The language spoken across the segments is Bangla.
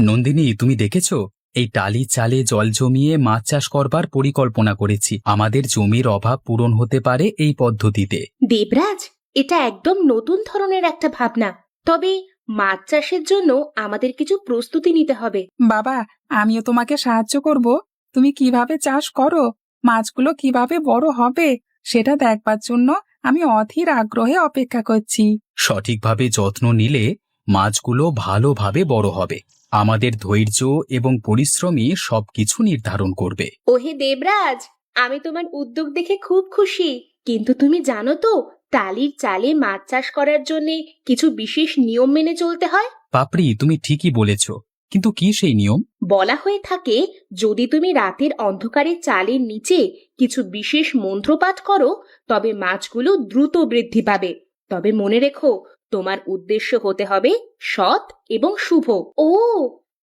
নন্দিনী, তুমি দেখেছো এই টালি চালে জল জমিয়ে মাছ চাষ করবার পরিকল্পনা করেছি। আমাদের জমির অভাব পূরণ হতে পারে এই পদ্ধতিতে। দেবরাজ, এটা একদম নতুন ধরনের একটা ভাবনা। তবে মাছ চাষের জন্য আমাদের কিছু প্রস্তুতি নিতে হবে। বাবা, আমিও তোমাকে সাহায্য করব। তুমি কিভাবে চাষ করো, মাছগুলো কিভাবে বড় হবে সেটা দেখবার জন্য আমি অধীর আগ্রহে অপেক্ষা করছি। সঠিকভাবে যত্ন নিলে মাছগুলো ভালোভাবে বড় হবে। আমাদের ধৈর্য এবং পরিশ্রমই সবকিছু নির্ধারণ করবে। ওহে দেবরাজ, আমি তোমার উদ্যোগ দেখে খুব খুশি। কিন্তু তুমি জানো তো, টালির চালে মাছ চাষ করার জন্য কিছু বিশেষ নিয়ম মেনে চলতে হয়। পাপড়ি, তুমি ঠিকই বলেছ, কিন্তু কি সেই নিয়ম? বলা হয়ে থাকে, যদি তুমি রাতের অন্ধকারে চালের নিচে কিছু বিশেষ মন্ত্র পাঠ করো, তবে মাছগুলো দ্রুত বৃদ্ধি পাবে। তবে মনে রেখো, তোমার উদ্দেশ্য হতে হবে সৎ এবং শুভ। ও,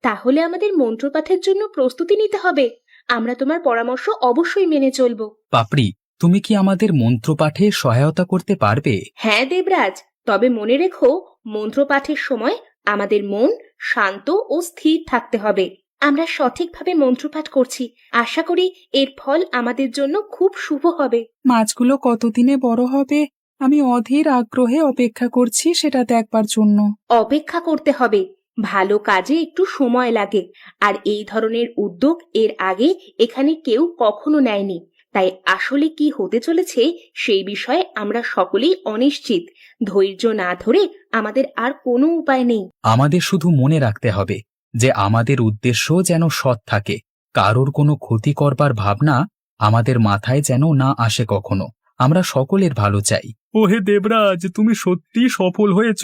তাহলে আমাদের মন্ত্রপাঠের জন্য প্রস্তুতি নিতে হবে। আমরা তোমার পরামর্শ অবশ্যই মেনে চলবো। পাপড়ি, তুমি কি আমাদের মন্ত্রপাঠে সহায়তা করতে পারবে? হ্যাঁ দেবরাজ, তবে মনে রেখো, মন্ত্রপাঠের সময় আমাদের মন শান্ত ও স্থির থাকতে হবে। আমরা সঠিকভাবে মন্ত্রপাঠ করছি, আশা করি এর ফল আমাদের জন্য খুব শুভ হবে। মাছগুলো কতদিনে বড় হবে আমি অধীর আগ্রহে অপেক্ষা করছি সেটা দেখবার জন্য। অপেক্ষা করতে হবে, ভালো কাজে একটু সময় লাগে। আর এই ধরনের উদ্যোগ এর আগে এখানে কেউ কখনো নেয়নি। তাই আসলে কি হতে চলেছে সেই বিষয়ে আমরা সকলেই অনিশ্চিত। ধৈর্য না ধরে আমাদের আর কোনো উপায় নেই। আমাদের শুধু মনে রাখতে হবে যে আমাদের উদ্দেশ্য যেন সৎ থাকে। কারোর কোনো ক্ষতি করবার ভাবনা আমাদের মাথায় যেন না আসে কখনো। আমরা সকলের ভালো চাই। ওহে দেবরাজ, তুমি সত্যি সফল হয়েছ।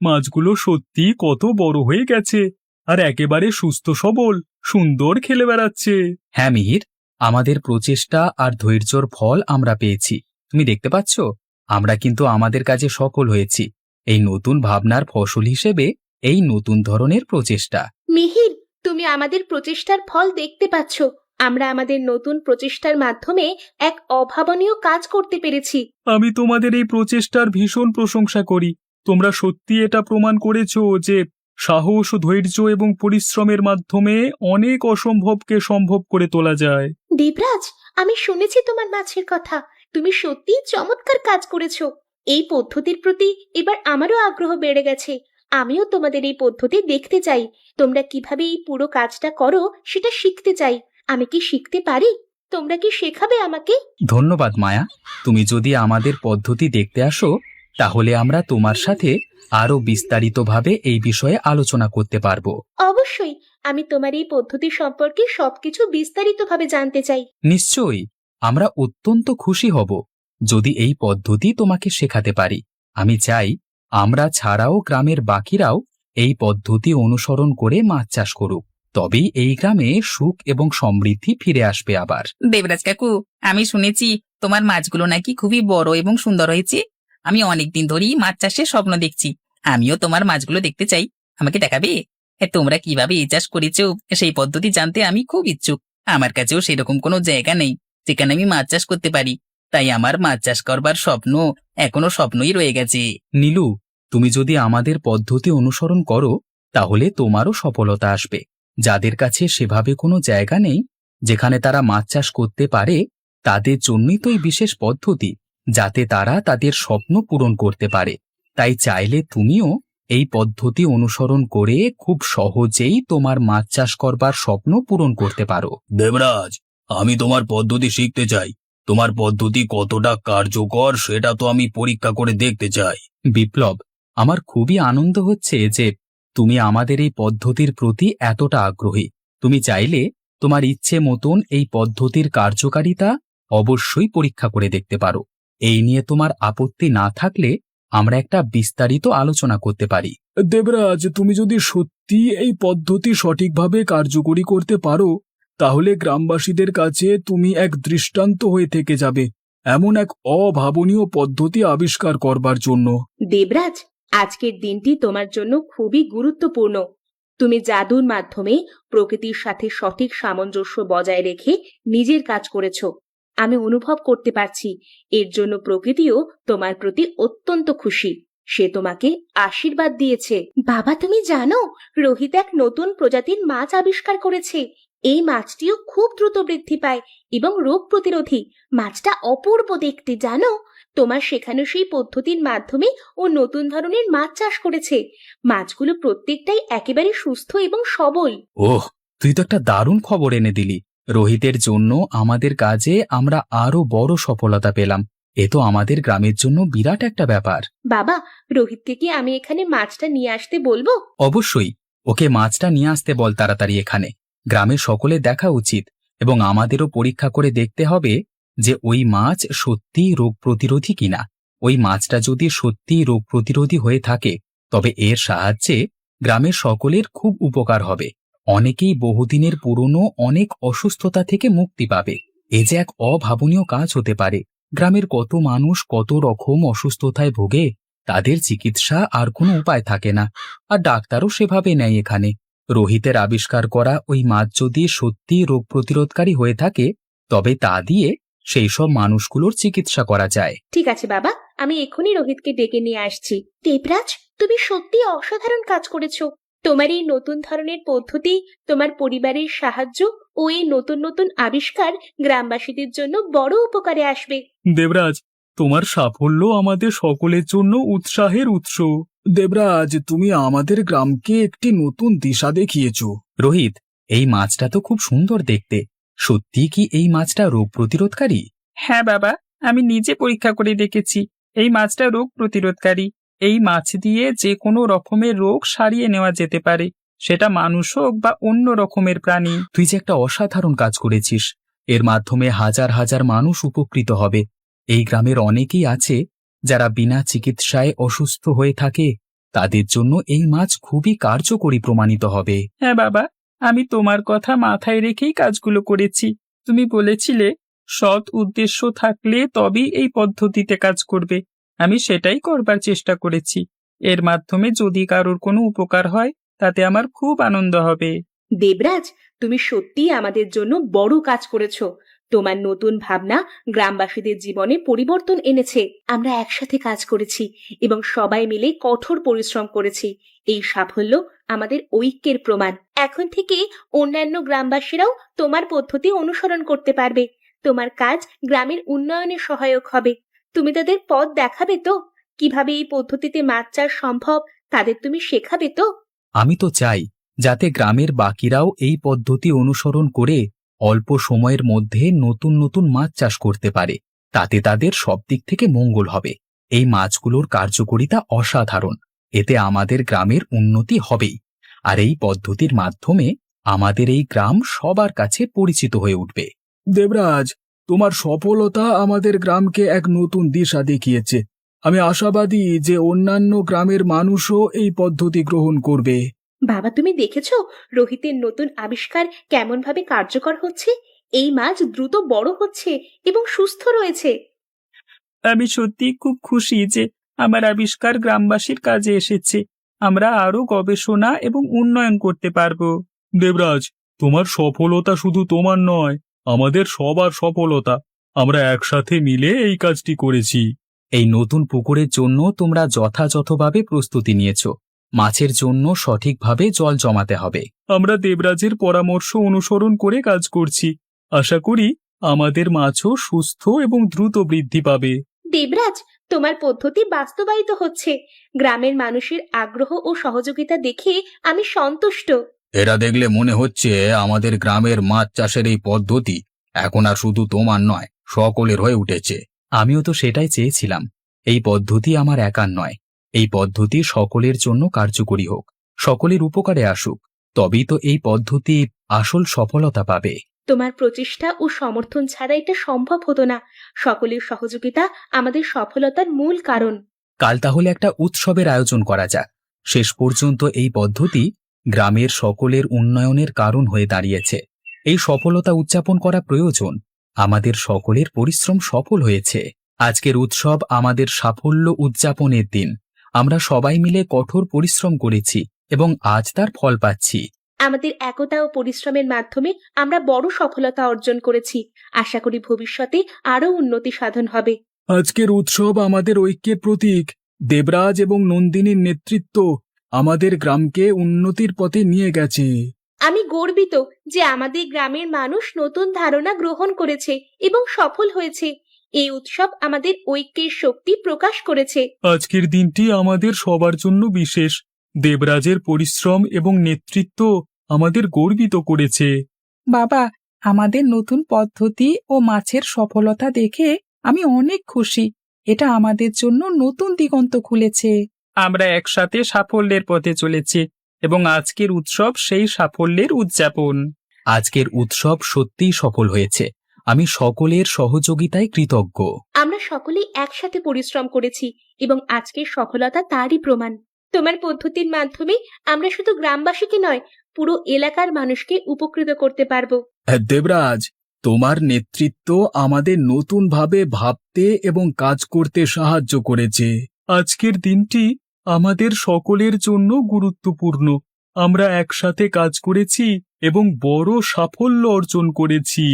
মাছগুলো সত্যি কত বড় হয়ে গেছে, আর একেবারে সুস্থ সবল, সুন্দর খেলে বেড়াচ্ছে। হ্যাঁ মিহির, আমাদের প্রচেষ্টা আর ধৈর্যর ফল আমরা পেয়েছি। তুমি দেখতে পাচ্ছ, আমরা কিন্তু আমাদের কাজে সফল হয়েছি। এই নতুন ভাবনার ফসল হিসেবে এই নতুন ধরনের প্রচেষ্টা। মিহির, তুমি আমাদের প্রচেষ্টার ফল দেখতে পাচ্ছ। আমরা আমাদের নতুন প্রচেষ্টার মাধ্যমে এক অভাবনীয় কাজ করতে পেরেছি। আমি তোমাদের এই প্রচেষ্টার ভীষণ প্রশংসা করি। তোমরা সত্যি এটা প্রমাণ করেছো যে সাহস, ধৈর্য এবং পরিশ্রমের মাধ্যমে অনেক অসম্ভবকে সম্ভব করে তোলা যায়। দেবরাজ, আমি শুনেছি তোমার মাছের কথা। তুমি সত্যিই চমৎকার কাজ করেছো। এই পদ্ধতির প্রতি এবার আমারও আগ্রহ বেড়ে গেছে। আমিও তোমাদের এই পদ্ধতি দেখতে চাই। তোমরা কিভাবে এই পুরো কাজটা করো সেটা শিখতে চাই। আমি কি শিখতে পারি? তোমরা কি শেখাবে আমাকে? ধন্যবাদ মায়া। তুমি যদি আমাদের পদ্ধতি দেখতে আসো, তাহলে আমরা তোমার সাথে আরও বিস্তারিতভাবে এই বিষয়ে আলোচনা করতে পারবো। অবশ্যই, আমি তোমার এই পদ্ধতি সম্পর্কে সবকিছু বিস্তারিতভাবে জানতে চাই। নিশ্চয়ই, আমরা অত্যন্ত খুশি হব যদি এই পদ্ধতি তোমাকে শেখাতে পারি। আমি চাই আমরা ছাড়াও গ্রামের বাকিরাও এই পদ্ধতি অনুসরণ করে মাছ চাষ করুক। তবেই এই গ্রামে সুখ এবং সমৃদ্ধি ফিরে আসবে আবার। দেবরাজ কাকু, আমি শুনেছি তোমার মাছগুলো নাকি খুবই বড় এবং সুন্দর হয়েছে। আমি অনেকদিন ধরেই মাছ চাষের স্বপ্ন দেখছি। আমিও তোমার মাছগুলো দেখতে চাই। আমাকে দেখাবে? তোমরা কিভাবে এই চাষ করেছো সেই পদ্ধতি জানতে আমি খুব ইচ্ছুক। আমার কাছেও সেরকম কোনো জায়গা নেই যেখানে আমি মাছ চাষ করতে পারি। তাই আমার মাছ চাষ করবার স্বপ্ন এখনো স্বপ্নই রয়ে গেছে। নীলু, তুমি যদি আমাদের পদ্ধতি অনুসরণ করো, তাহলে তোমারও সফলতা আসবে। যাদের কাছে সেভাবে কোনো জায়গা নেই যেখানে তারা মাছ চাষ করতে পারে, তাদের জন্যই তো এই বিশেষ পদ্ধতি, যাতে তারা তাদের স্বপ্ন পূরণ করতে পারে। তাই চাইলে তুমিও এই পদ্ধতি অনুসরণ করে খুব সহজেই তোমার মাছ চাষ করবার স্বপ্ন পূরণ করতে পারো। দেবরাজ, আমি তোমার পদ্ধতি শিখতে চাই। তোমার পদ্ধতি কতটা কার্যকর সেটা তো আমি পরীক্ষা করে দেখতে চাই। বিপ্লব, আমার খুবই আনন্দ হচ্ছে যে তুমি আমাদের এই পদ্ধতির প্রতি এতটা আগ্রহী। তুমি চাইলে তোমার ইচ্ছে মতন এই পদ্ধতির কার্যকারিতা অবশ্যই পরীক্ষা করে দেখতে পারো। এই নিয়ে তোমার আপত্তি না থাকলে আমরা একটা বিস্তারিত আলোচনা করতে পারি। দেবরাজ, তুমি যদি সত্যি এই পদ্ধতি সঠিকভাবে কার্যকরী করতে পারো, তাহলে গ্রামবাসীদের কাছে তুমি এক দৃষ্টান্ত হয়ে থেকে যাবে, এমন এক অভাবনীয় পদ্ধতি আবিষ্কার করবার জন্য। দেবরাজ, আজকের দিনটি তোমার জন্য খুবই গুরুত্বপূর্ণ। তুমি জাদুর মাধ্যমে প্রকৃতির সাথে সঠিক সামঞ্জস্য বজায় রেখে নিজের কাজ করেছো। আমি অনুভব করতে পারছি এর জন্য প্রকৃতিও তোমার প্রতি অত্যন্ত খুশি। সে তোমাকে আশীর্বাদ দিয়েছে। বাবা, তুমি জানো রোহিত এক নতুন প্রজাতির মাছ আবিষ্কার করেছে। এই মাছটিও খুব দ্রুত বৃদ্ধি পায় এবং রোগ প্রতিরোধী। মাছটা অপূর্ব দেখতে, জানো? তোমার শেখানো সেই পদ্ধতির মাধ্যমে ও নতুন ধরনের মাছ চাষ করেছে। মাছগুলো প্রত্যেকটাই একেবারে সুস্থ এবং সবল। ওহ, তুই তো একটা দারুণ খবর এনে দিলি। রোহিতের জন্য আমাদের কাজে আমরা আরো বড় সফলতা পেলাম। এ তো আমাদের গ্রামের জন্য বিরাট একটা ব্যাপার। বাবা, রোহিতকে কি আমি এখানে মাছটা নিয়ে আসতে বলবো? অবশ্যই, ওকে মাছটা নিয়ে আসতে বল তাড়াতাড়ি এখানে। গ্রামের সকলে দেখা উচিত এবং আমাদেরও পরীক্ষা করে দেখতে হবে যে ওই মাছ সত্যিই রোগ প্রতিরোধী কিনা। ওই মাছটা যদি সত্যিই রোগ প্রতিরোধী হয়ে থাকে তবে এর সাহায্যে গ্রামের সকলের খুব উপকার হবে। অনেকেই বহুদিনের পুরনো অনেক অসুস্থতা থেকে মুক্তি পাবে। এ যে এক অভাবনীয় কাজ হতে পারে। গ্রামের কত মানুষ কত রকম অসুস্থতায় ভোগে, তাদের চিকিৎসা আর কোনো উপায় থাকে না, আর ডাক্তারও সেভাবে নেই এখানে। রোহিতের আবিষ্কার করা ওই মাছ যদি সত্যি রোগ প্রতিরোধকারী হয়ে থাকে তবে তা দিয়ে সেই সব মানুষগুলোর চিকিৎসা করা যায়। ঠিক আছে বাবা, আমি এক্ষুনি রোহিতকে ডেকে নিয়ে আসছি। দেবরাজ, তুমি সত্যি অসাধারণ কাজ করেছো। তোমার এই নতুন ধরনের পদ্ধতি, তোমার পরিবারের সাহায্য ও এই নতুন নতুন আবিষ্কার গ্রামবাসীদের জন্য বড় উপকারে আসবে। দেবরাজ, তোমার সাফল্য আমাদের সকলের জন্য উৎসাহের উৎস। দেবরাজ, তুমি আমাদের গ্রামকে একটি নতুন দিশা দেখিয়েছ। রোহিত, এই মাছটা তো খুব সুন্দর দেখতে। সত্যি কি এই মাছটা রোগ প্রতিরোধকারী? হ্যাঁ বাবা, আমি নিজে পরীক্ষা করে দেখেছি। এই মাছটা রোগ প্রতিরোধকারী। এই মাছ দিয়ে যে কোনো রকমের রোগ সারিয়ে নেওয়া যেতে পারে, সেটা মানুষ হোক বা অন্য রকমের প্রাণী। তুই যে একটা অসাধারণ কাজ করেছিস। এর মাধ্যমে হাজার হাজার মানুষ উপকৃত হবে। এই গ্রামের অনেকেই আছে যারা বিনা চিকিৎসায় অসুস্থ হয়ে থাকে। তাদের জন্য এই মাছ খুবই কার্যকরী প্রমাণিত হবে। হ্যাঁ বাবা, আমি তোমার কথা মাথায় রেখেই কাজগুলো করেছি। তুমি বলেছিলে সৎ উদ্দেশ্য থাকলে তবেই এই পদ্ধতিতে কাজ করবে। আমি সেটাই করবার চেষ্টা করেছি। এর মাধ্যমে যদি কারোর কোনো উপকার হয় তাতে আমার খুব আনন্দ হবে। দেবরাজ, তুমি সত্যিই আমাদের জন্য বড় কাজ করেছো। তোমার নতুন ভাবনা গ্রামবাসীদের জীবনে পরিবর্তন এনেছে। আমরা একসাথে কাজ করেছি এবং সবাই মিলে কঠোর পরিশ্রম করেছি। এই সাফল্য আমাদের ঐক্যের প্রমাণ। এখন থেকে অন্যান্য গ্রামবাসীরাও তোমার পদ্ধতি অনুসরণ করতে পারবে। তোমার কাজ গ্রামের উন্নয়নে সহায়ক হবে। তুমি তাদের পথ দেখাবে তো? কিভাবে এই পদ্ধতিতে মাছ চাষ সম্ভব তাদের তুমি শেখাবে তো? আমি তো চাই যাতে গ্রামের বাকিরাও এই পদ্ধতি অনুসরণ করে অল্প সময়ের মধ্যে নতুন নতুন মাছ চাষ করতে পারে। তাতে তাদের সব দিক থেকে মঙ্গল হবে। এই মাছগুলোর কার্যকারিতা অসাধারণ। এতে আমাদের গ্রামের উন্নতি হবেই। আর এই পদ্ধতির মাধ্যমে আমাদের এই গ্রাম সবার কাছে পরিচিত হয়ে উঠবে। দেবরাজ, তোমার সফলতা আমাদের গ্রামকে এক নতুন দিশা দেখিয়েছে। আমি আশাবাদী যে অন্যান্য গ্রামের মানুষও এই পদ্ধতি গ্রহণ করবে। বাবা, তুমি দেখেছো রোহিতের নতুন আবিষ্কার কেমন ভাবে কার্যকর হচ্ছে? এই মাছ দ্রুত বড় হচ্ছে এবং সুস্থ রয়েছে। আমি সত্যি খুব খুশি যে আমার আবিষ্কার গ্রামবাসীর কাজে এসেছে। আমরা আরো গবেষণা এবং উন্নয়ন করতে পারবো। দেবরাজ, তোমার সফলতা শুধু তোমার নয়, আমাদের সবার সফলতা। আমরা একসাথে মিলে এই কাজটি করেছি। এই নতুন পুকুরের জন্য তোমরা যথাযথভাবে প্রস্তুতি নিয়েছ। মাছের জন্য সঠিকভাবে জল জমাতে হবে। আমরা দেবরাজের পরামর্শ অনুসরণ করে কাজ করছি। আশা করি আমাদের মাছও সুস্থ এবং দ্রুত বৃদ্ধি পাবে। দেবরাজ, তোমার পদ্ধতি বাস্তবায়িত হচ্ছে। গ্রামের মানুষের আগ্রহ ও সহযোগিতা দেখে আমি সন্তুষ্ট। এরা দেখলে মনে হচ্ছে আমাদের গ্রামের মাছ চাষের এই পদ্ধতি এখন আর শুধু তোমার নয়, সকলের হয়ে উঠেছে। আমিও তো সেটাই চেয়েছিলাম। এই পদ্ধতি আমার একার নয়। এই পদ্ধতি সকলের জন্য কার্যকরী হোক, সকলের উপকারে আসুক। তবেই তো এই পদ্ধতি আসল সফলতা পাবে। তোমার প্রচেষ্টা ও সমর্থন ছাড়া এটা সম্ভব হতো না। সকলের সহযোগিতা আমাদের সফলতার মূল কারণ। কাল তাহলে একটা উৎসবের আয়োজন করা যাক। শেষ পর্যন্ত এই পদ্ধতি গ্রামের সকলের উন্নয়নের কারণ হয়ে দাঁড়িয়েছে। এই সফলতা উদযাপন করা প্রয়োজন। আমাদের সকলের পরিশ্রম সফল হয়েছে। আজকের উৎসব আমাদের সাফল্য উদযাপনের দিন। আমরা সবাই মিলে কঠোর পরিশ্রম করেছি এবং আজ তার ফল পাচ্ছি। আমাদের একতা ও পরিশ্রমের মাধ্যমে আমরা বড় সফলতা অর্জন করেছি। আশা করি ভবিষ্যতে আরো উন্নতি সাধন হবে। আজকের উৎসব আমাদের ঐক্যের প্রতীক। দেবরাজ এবং নন্দিনীর নেতৃত্ব আমাদের গ্রামকে উন্নতির পথে নিয়ে গেছে। আমি গর্বিত যে আমাদের গ্রামের মানুষ নতুন ধারণা গ্রহণ করেছে এবং সফল হয়েছে। এই উৎসব আমাদের ঐক্যের শক্তি প্রকাশ করেছে। আজকের দিনটি আমাদের সবার জন্য বিশেষ। দেবরাজের পরিশ্রম এবং নেতৃত্ব আমাদের গর্বিত করেছে। বাবা, আমাদের নতুন পদ্ধতি ও মাছের সফলতা দেখে আমি অনেক খুশি। এটা আমাদের জন্য নতুন দিগন্ত খুলেছে। আমরা একসাথে সাফল্যের পথে চলেছি এবং আজকের উৎসব সেই সাফল্যের উদযাপন। আজকের উৎসব সত্যিই সফল হয়েছে। আমি সকলের সহযোগিতায় কৃতজ্ঞ। আমরা সকলেই একসাথে পরিশ্রম করেছি এবং আজকের সফলতা তারই প্রমাণ। তোমার পদ্ধতির মাধ্যমে আমরা শুধু গ্রামবাসীকে নয়, পুরো এলাকার মানুষকে উপকৃত করতে পারবো। দেবরাজ, তোমার নেতৃত্ব আমাদের নতুনভাবে ভাবতে এবং কাজ করতে সাহায্য করেছে। আজকের দিনটি আমাদের সকলের জন্য গুরুত্বপূর্ণ। আমরা একসাথে কাজ করেছি এবং বড় সাফল্য অর্জন করেছি।